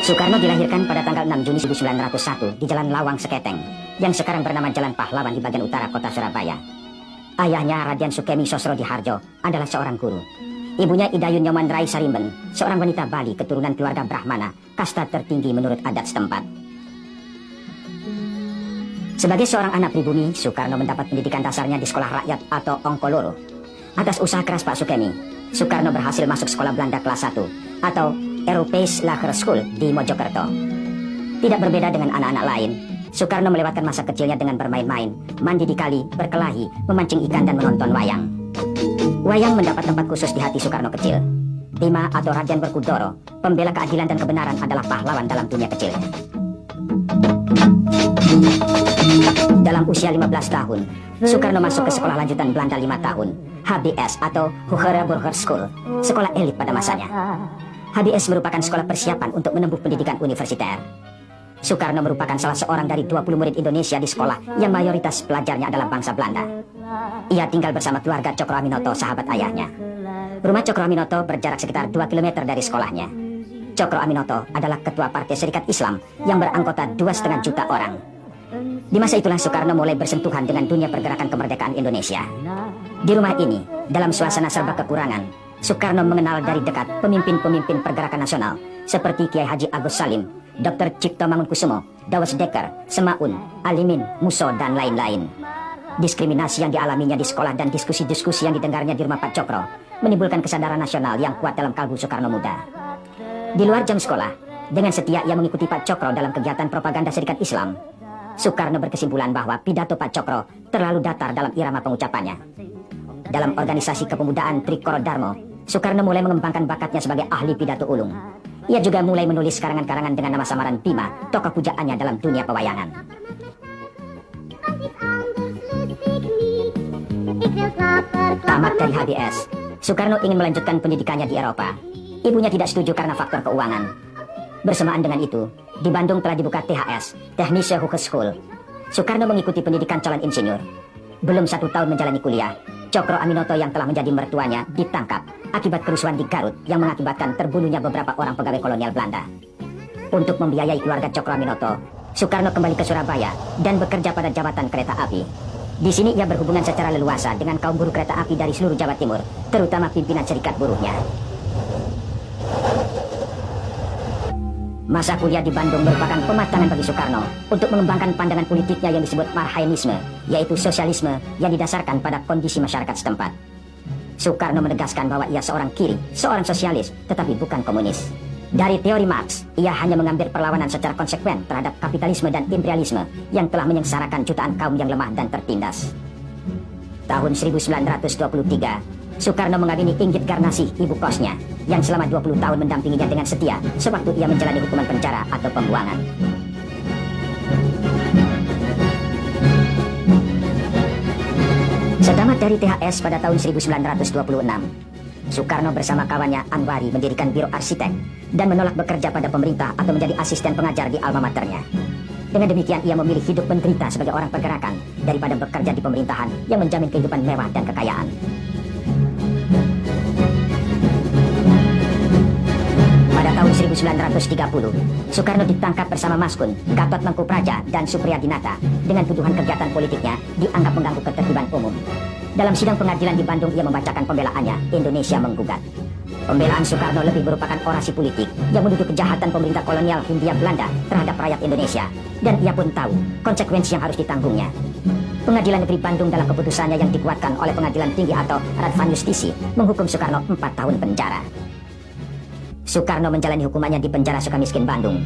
Soekarno dilahirkan pada tanggal 6 Juni 1901 di Jalan Lawang Seketeng, yang sekarang bernama Jalan Pahlawan di bagian utara kota Surabaya. Ayahnya Raden Sukemi Sosrodiharjo adalah seorang guru. Ibunya Idayun Nyoman Rai Sarimben, seorang wanita Bali keturunan keluarga Brahmana, kasta tertinggi menurut adat setempat. Sebagai seorang anak pribumi, Soekarno mendapat pendidikan dasarnya di sekolah rakyat atau Ongkoloro. Atas usaha keras Pak Sukemi, Soekarno berhasil masuk sekolah Belanda kelas 1 atau Europees Lager School di Mojokerto. Tidak berbeda dengan anak-anak lain, Soekarno melewatkan masa kecilnya dengan bermain-main, mandi di kali, berkelahi, memancing ikan dan menonton wayang. Wayang mendapat tempat khusus di hati Soekarno kecil. Bima atau Raden Werkudara, pembela keadilan dan kebenaran, adalah pahlawan dalam dunia kecilnya. Dalam usia 15 tahun, Soekarno masuk ke sekolah lanjutan Belanda 5 tahun, HBS atau Hogere Burger School, sekolah elit pada masanya. HBS merupakan sekolah persiapan untuk menempuh pendidikan universiter. Soekarno merupakan salah seorang dari 20 murid Indonesia di sekolah yang mayoritas pelajarnya adalah bangsa Belanda. Ia tinggal bersama keluarga Cokro Aminoto, sahabat ayahnya. Rumah Cokro Aminoto berjarak sekitar 2 km dari sekolahnya. Cokro Aminoto adalah ketua Partai Serikat Islam yang beranggota 2,5 juta orang. Di masa itulah Soekarno mulai bersentuhan dengan dunia pergerakan kemerdekaan Indonesia. Di rumah ini, dalam suasana serba kekurangan, Soekarno mengenal dari dekat pemimpin-pemimpin pergerakan nasional seperti Kiai Haji Agus Salim, Dr. Cipto Mangunkusumo, Dawes Dekker, Semaun, Alimin, Muso, dan lain-lain. Diskriminasi yang dialaminya di sekolah dan diskusi-diskusi yang didengarnya di rumah Pak Cokro menimbulkan kesadaran nasional yang kuat dalam kalbu Soekarno muda. Di luar jam sekolah, dengan setia ia mengikuti Pak Cokro dalam kegiatan propaganda Serikat Islam. Soekarno berkesimpulan bahwa pidato Pak Cokro terlalu datar dalam irama pengucapannya. Dalam organisasi kepemudaan Trikoro Darmo, Soekarno mulai mengembangkan bakatnya sebagai ahli pidato ulung. Ia juga mulai menulis karangan-karangan dengan nama samaran Bima, tokoh pujaannya dalam dunia pewayangan. Tamat dari HBS, Soekarno ingin melanjutkan pendidikannya di Eropa. Ibunya tidak setuju karena faktor keuangan. Bersamaan dengan itu, di Bandung telah dibuka THS, Technische Hogeschool. Soekarno mengikuti pendidikan calon insinyur. Belum 1 tahun menjalani kuliah, Cokro Aminoto yang telah menjadi mertuanya ditangkap akibat kerusuhan di Garut yang mengakibatkan terbunuhnya beberapa orang pegawai kolonial Belanda. Untuk membiayai keluarga Cokro Aminoto, Soekarno kembali ke Surabaya dan bekerja pada jabatan kereta api. Di sini ia berhubungan secara leluasa dengan kaum buruh kereta api dari seluruh Jawa Timur, terutama pimpinan serikat buruhnya. Masa kuliah di Bandung merupakan pematangan bagi Soekarno untuk mengembangkan pandangan politiknya yang disebut Marxisme, yaitu sosialisme yang didasarkan pada kondisi masyarakat setempat. Soekarno menegaskan bahwa ia seorang kiri, seorang sosialis, tetapi bukan komunis. Dari teori Marx, ia hanya mengambil perlawanan secara konsekuen terhadap kapitalisme dan imperialisme yang telah menyengsarakan jutaan kaum yang lemah dan tertindas. Tahun 1923, Soekarno mengawini Inggit Garnasih, ibu kosnya, yang selama 20 tahun mendampinginya dengan setia sewaktu ia menjalani hukuman penjara atau pembuangan. Setamat dari THS pada tahun 1926, Soekarno bersama kawannya Anwari mendirikan biro arsitek dan menolak bekerja pada pemerintah atau menjadi asisten pengajar di alma maternya. Dengan demikian ia memilih hidup menderita sebagai orang pergerakan daripada bekerja di pemerintahan yang menjamin kehidupan mewah dan kekayaan. Pada tahun 1930, Soekarno ditangkap bersama Maskun, Gatot Mangkupraja, dan Supriyadinata dengan tuduhan kegiatan politiknya dianggap mengganggu ketertiban umum. Dalam sidang pengadilan di Bandung, ia membacakan pembelaannya, Indonesia Menggugat. Pembelaan Soekarno lebih merupakan orasi politik yang menuduh kejahatan pemerintah kolonial Hindia Belanda terhadap rakyat Indonesia, dan ia pun tahu konsekuensi yang harus ditanggungnya. Pengadilan Negeri Bandung dalam keputusannya yang dikuatkan oleh Pengadilan Tinggi atau Radvan Justisi menghukum Soekarno 4 tahun penjara. Soekarno menjalani hukumannya di penjara Sukamiskin Bandung.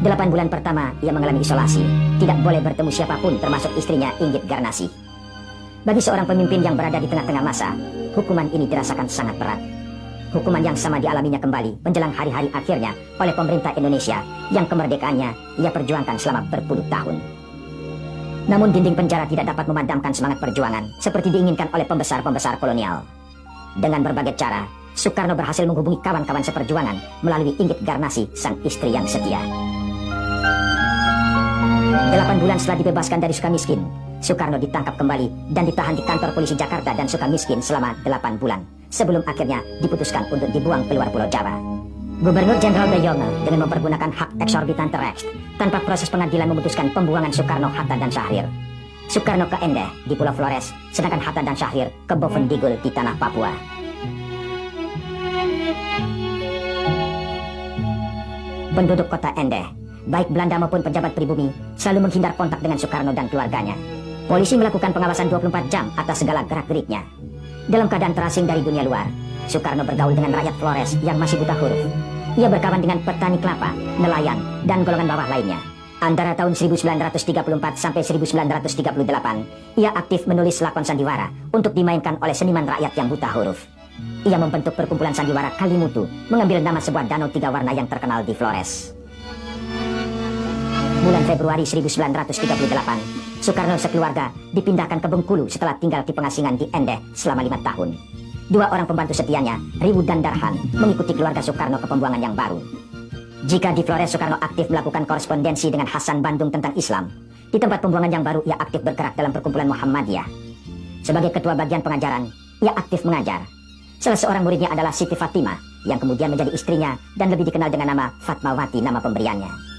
8 bulan pertama ia mengalami isolasi, tidak boleh bertemu siapapun termasuk istrinya Inggit Garnasih. Bagi seorang pemimpin yang berada di tengah-tengah masa, hukuman ini dirasakan sangat berat. Hukuman yang sama dialaminya kembali menjelang hari-hari akhirnya oleh pemerintah Indonesia yang kemerdekaannya ia perjuangkan selama berpuluh tahun. Namun dinding penjara tidak dapat memadamkan semangat perjuangan seperti diinginkan oleh pembesar-pembesar kolonial. Dengan berbagai cara, Soekarno berhasil menghubungi kawan-kawan seperjuangan melalui Inggit Garnasih, sang istri yang setia. 8 bulan setelah dibebaskan dari Sukamiskin, Soekarno ditangkap kembali dan ditahan di kantor polisi Jakarta dan Sukamiskin selama 8 bulan, sebelum akhirnya diputuskan untuk dibuang keluar Pulau Jawa. Gubernur Jenderal De Jonge dengan mempergunakan hak eksorbitan Recht tanpa proses pengadilan memutuskan pembuangan Soekarno, Hatta, dan Syahrir. Soekarno ke Ende di Pulau Flores, sedangkan Hatta dan Syahrir ke Bovendigul di tanah Papua. Penduduk kota Ende, baik Belanda maupun pejabat pribumi, selalu menghindar kontak dengan Soekarno dan keluarganya. Polisi melakukan pengawasan 24 jam atas segala gerak-geriknya. Dalam keadaan terasing dari dunia luar, Soekarno bergaul dengan rakyat Flores yang masih buta huruf. Ia berkawan dengan petani kelapa, nelayan, dan golongan bawah lainnya. Antara tahun 1934 sampai 1938, ia aktif menulis lakon sandiwara untuk dimainkan oleh seniman rakyat yang buta huruf. Ia membentuk perkumpulan sandiwara Kalimutu, mengambil nama sebuah danau 3 warna yang terkenal di Flores. Bulan Februari 1938, Soekarno sekeluarga dipindahkan ke Bengkulu setelah tinggal di pengasingan di Ende selama 5 tahun. 2 orang pembantu setianya, Riwu dan Darhan, mengikuti keluarga Soekarno ke pembuangan yang baru. Jika di Flores Soekarno aktif melakukan korespondensi dengan Hasan Bandung tentang Islam, di tempat pembuangan yang baru ia aktif bergerak dalam perkumpulan Muhammadiyah. Sebagai ketua bagian pengajaran, ia aktif mengajar. Salah seorang muridnya adalah Siti Fatimah, yang kemudian menjadi istrinya dan lebih dikenal dengan nama Fatmawati, nama pemberiannya.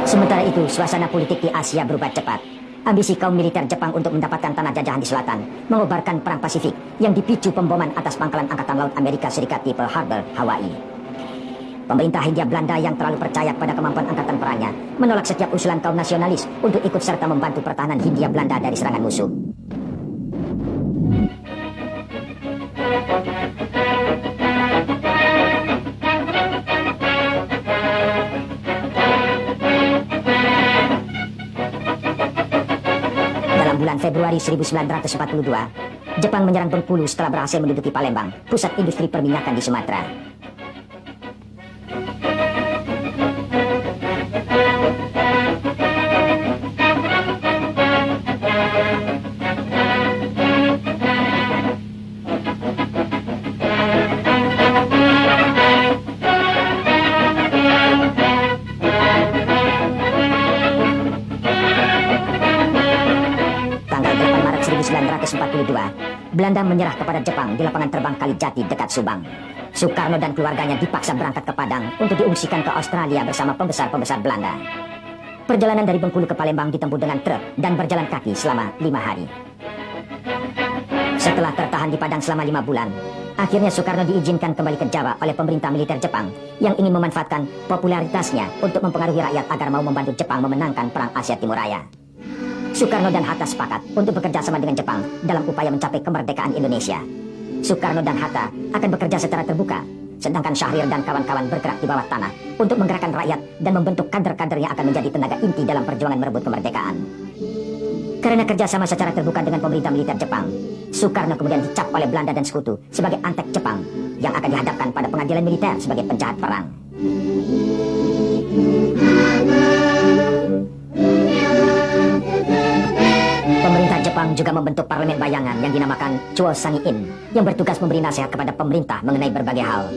Sementara itu, suasana politik di Asia berubah cepat. Ambisi kaum militer Jepang untuk mendapatkan tanah jajahan di selatan mengobarkan perang Pasifik yang dipicu pemboman atas pangkalan Angkatan Laut Amerika Serikat di Pearl Harbor, Hawaii. Pemerintah Hindia Belanda yang terlalu percaya pada kemampuan angkatan perangnya menolak setiap usulan kaum nasionalis untuk ikut serta membantu pertahanan Hindia Belanda dari serangan musuh. Bulan Februari 1942, Jepang menyerang Bengkulu setelah berhasil menduduki Palembang, pusat industri perminyakan di Sumatera. Tanggal 8 Maret 1942, Belanda menyerah kepada Jepang di lapangan terbang Kalijati dekat Subang. Soekarno dan keluarganya dipaksa berangkat ke Padang untuk diungsikan ke Australia bersama pembesar-pembesar Belanda. Perjalanan dari Bengkulu ke Palembang ditempuh dengan truk dan berjalan kaki selama 5 hari. Setelah tertahan di Padang selama 5 bulan, akhirnya Soekarno diizinkan kembali ke Jawa oleh pemerintah militer Jepang yang ingin memanfaatkan popularitasnya untuk mempengaruhi rakyat agar mau membantu Jepang memenangkan Perang Asia Timur Raya. Soekarno dan Hatta sepakat untuk bekerja sama dengan Jepang dalam upaya mencapai kemerdekaan Indonesia. Soekarno dan Hatta akan bekerja secara terbuka, sedangkan Syahrir dan kawan-kawan bergerak di bawah tanah untuk menggerakkan rakyat dan membentuk kader-kader yang akan menjadi tenaga inti dalam perjuangan merebut kemerdekaan. Karena kerjasama secara terbuka dengan pemerintah militer Jepang, Soekarno kemudian dicap oleh Belanda dan sekutu sebagai antek Jepang yang akan dihadapkan pada pengadilan militer sebagai penjahat perang. Pemerintah Jepang juga membentuk parlemen bayangan yang dinamakan Chuo Sangi-in yang bertugas memberi nasihat kepada pemerintah mengenai berbagai hal.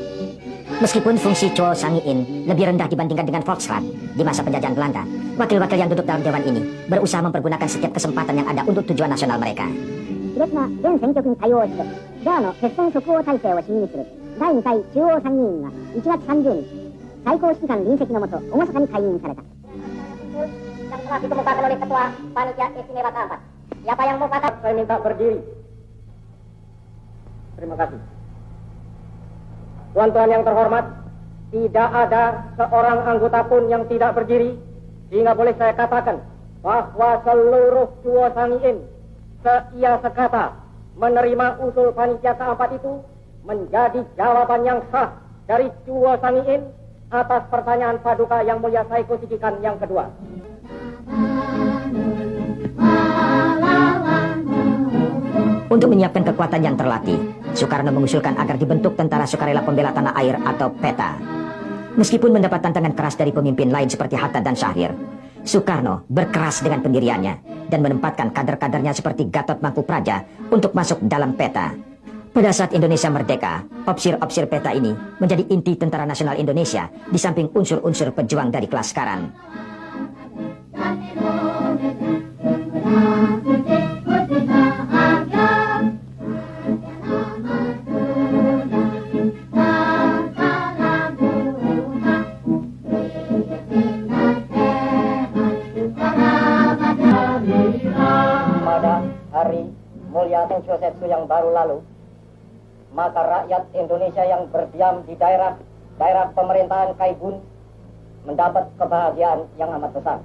Meskipun fungsi Chuo Sangi-in lebih rendah dibandingkan dengan Volksraad di masa penjajahan Belanda, wakil-wakil yang duduk dalam dewan ini berusaha mempergunakan setiap kesempatan yang ada untuk tujuan nasional mereka. Yang telah dikemukakan oleh Ketua Panitia Istimewa keempat. Siapa yang mau kata? Saya minta berdiri. Terima kasih. Tuan-tuan yang terhormat, tidak ada seorang anggota pun yang tidak berdiri, sehingga boleh saya katakan bahwa seluruh Chuo Sangi-in seia sekata menerima usul Panitia keempat itu menjadi jawaban yang sah dari Chuo Sangi-in atas pertanyaan Paduka Yang Mulia Saiko Sikikan yang kedua. Untuk menyiapkan kekuatan yang terlatih, Soekarno mengusulkan agar dibentuk Tentara Sukarela Pembela Tanah Air atau PETA. Meskipun mendapat tantangan keras dari pemimpin lain seperti Hatta dan Syahrir, Soekarno berkeras dengan pendiriannya dan menempatkan kader-kadernya seperti Gatot Mangkupraja untuk masuk dalam PETA. Pada saat Indonesia merdeka, opsir-opsir PETA ini menjadi inti Tentara Nasional Indonesia di samping unsur-unsur pejuang dari kelas sekarang. baru lalu, maka rakyat Indonesia yang berdiam di daerah pemerintahan Kaibun mendapat kebahagiaan yang amat besar.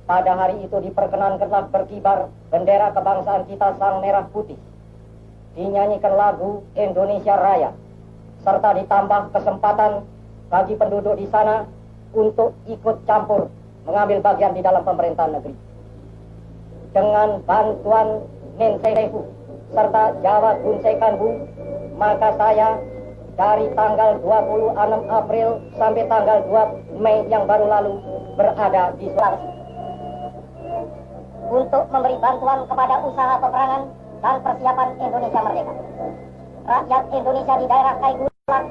Pada hari itu diperkenankanlah berkibar bendera kebangsaan kita sang merah putih. Dinyanyikan lagu Indonesia Raya, serta ditambah kesempatan bagi penduduk di sana untuk ikut campur mengambil bagian di dalam pemerintahan negeri. Dengan bantuan Nenserehu serta Jawa Gunsekanbu, maka saya dari tanggal 26 April sampai tanggal 2 Mei yang baru lalu berada di Sulawesi untuk memberi bantuan kepada usaha peperangan dan persiapan Indonesia merdeka. Rakyat Indonesia di daerah Kaibun telah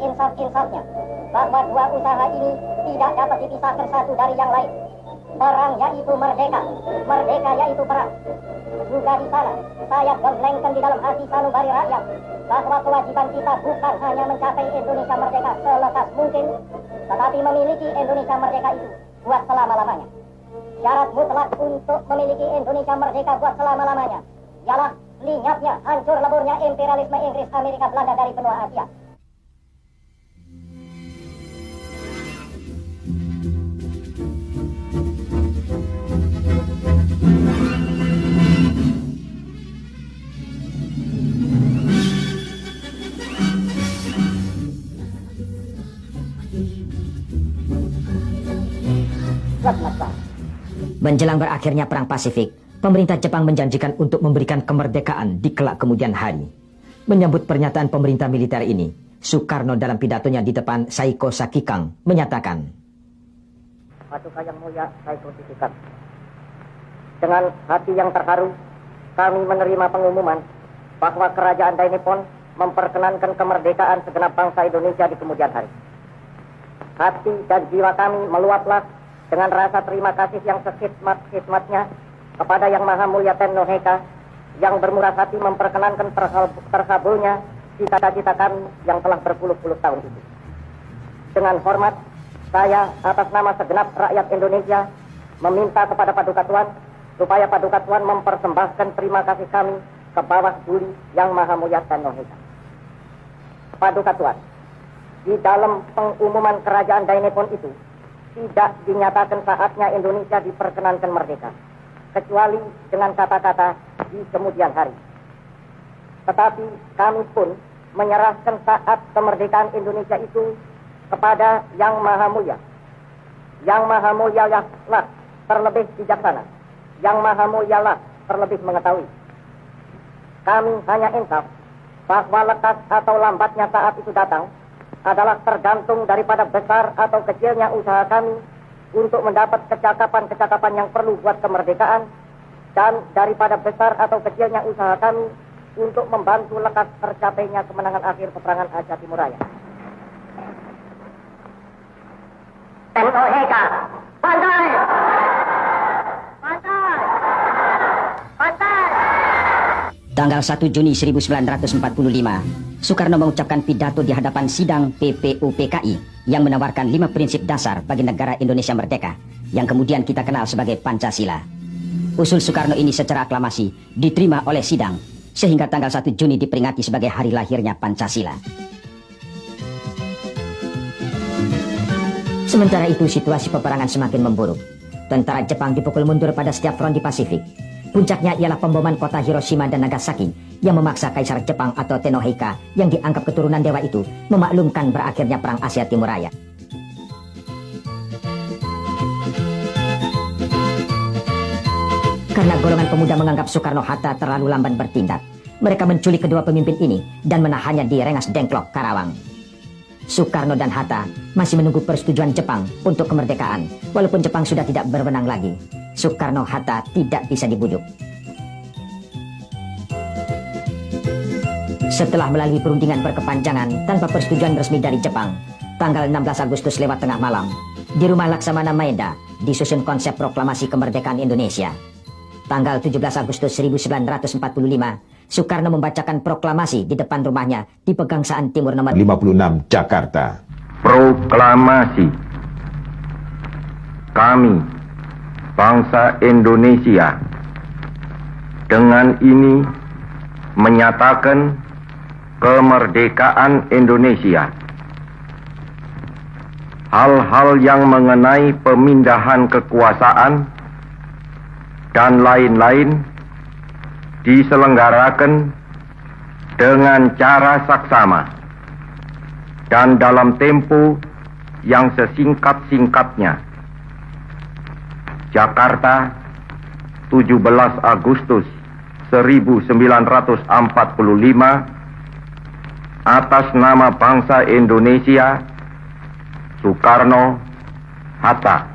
insaf-insafnya bahwa dua usaha ini tidak dapat dipisahkan satu dari yang lain. Perang yaitu merdeka, merdeka yaitu perang. Juga di sana, saya gemblengkan di dalam hati sanubari rakyat bahwa kewajiban kita bukan hanya mencapai Indonesia merdeka selekas mungkin, tetapi memiliki Indonesia merdeka itu buat selama-lamanya. Syarat mutlak untuk memiliki Indonesia merdeka buat selama-lamanya ialah lenyapnya, hancur leburnya imperialisme Inggris, Amerika, Belanda dari benua Asia. Menjelang berakhirnya Perang Pasifik, pemerintah Jepang menjanjikan untuk memberikan kemerdekaan di kelak kemudian hari. Menyambut pernyataan pemerintah militer ini, Soekarno dalam pidatonya di depan Saiko Sakikang menyatakan, Paduka Yang Mulia Saiko Sakikang, dengan hati yang terharu, kami menerima pengumuman bahwa Kerajaan Dainippon memperkenankan kemerdekaan segenap bangsa Indonesia di kemudian hari. Hati dan jiwa kami meluaplah dengan rasa terima kasih yang sekhidmat-khidmatnya kepada Yang Maha Mulia Tenno Heka yang bermurah hati memperkenankan terkabulnya cita-cita kami yang telah berpuluh-puluh tahun itu. Dengan hormat, saya atas nama segenap rakyat Indonesia meminta kepada Paduka Tuan supaya Paduka Tuan mempersembahkan terima kasih kami ke bawah duli Yang Maha Mulia Tenno Heka. Paduka Tuan, di dalam pengumuman Kerajaan Dainippon itu tidak dinyatakan saatnya Indonesia diperkenankan merdeka, kecuali dengan kata-kata di kemudian hari. Tetapi kami pun menyerahkan saat kemerdekaan Indonesia itu kepada Yang Maha Mulia. Yang Maha Mulia lah terlebih bijaksana. Yang Maha Mulia lah terlebih mengetahui. Kami hanya insaf bahwa lekas atau lambatnya saat itu datang adalah tergantung daripada besar atau kecilnya usaha kami untuk mendapat kecakapan-kecakapan yang perlu buat kemerdekaan, dan daripada besar atau kecilnya usaha kami untuk membantu lekas tercapainya kemenangan akhir peperangan Aceh Timur Raya. Tenno Heka, pandai! Pandai! Pandai! Tanggal 1 Juni 1945, Soekarno mengucapkan pidato di hadapan sidang PPUPKI yang menawarkan 5 prinsip dasar bagi negara Indonesia merdeka, yang kemudian kita kenal sebagai Pancasila. Usul Soekarno ini secara aklamasi diterima oleh sidang, sehingga tanggal 1 Juni diperingati sebagai hari lahirnya Pancasila. Sementara itu situasi peperangan semakin memburuk. Tentara Jepang dipukul mundur pada setiap front di Pasifik. Puncaknya ialah pemboman kota Hiroshima dan Nagasaki yang memaksa Kaisar Jepang atau Tenno Heka yang dianggap keturunan dewa itu memaklumkan berakhirnya Perang Asia Timur Raya. Karena golongan pemuda menganggap Soekarno-Hatta terlalu lamban bertindak, mereka menculik kedua pemimpin ini dan menahannya di Rengas Dengklok, Karawang. Soekarno dan Hatta masih menunggu persetujuan Jepang untuk kemerdekaan, walaupun Jepang sudah tidak berwenang lagi. Soekarno-Hatta tidak bisa dibujuk. Setelah melalui perundingan berkepanjangan tanpa persetujuan resmi dari Jepang, tanggal 16 Agustus lewat tengah malam, di rumah Laksamana Maeda disusun konsep proklamasi kemerdekaan Indonesia. Tanggal 17 Agustus 1945, Soekarno membacakan proklamasi di depan rumahnya di Pegangsaan Timur nomor 56 Jakarta. Proklamasi. Kami, bangsa Indonesia, dengan ini menyatakan kemerdekaan Indonesia. Hal-hal yang mengenai pemindahan kekuasaan dan lain-lain diselenggarakan dengan cara saksama dan dalam tempo yang sesingkat-singkatnya. Jakarta, 17 Agustus 1945, atas nama bangsa Indonesia, Soekarno, Hatta.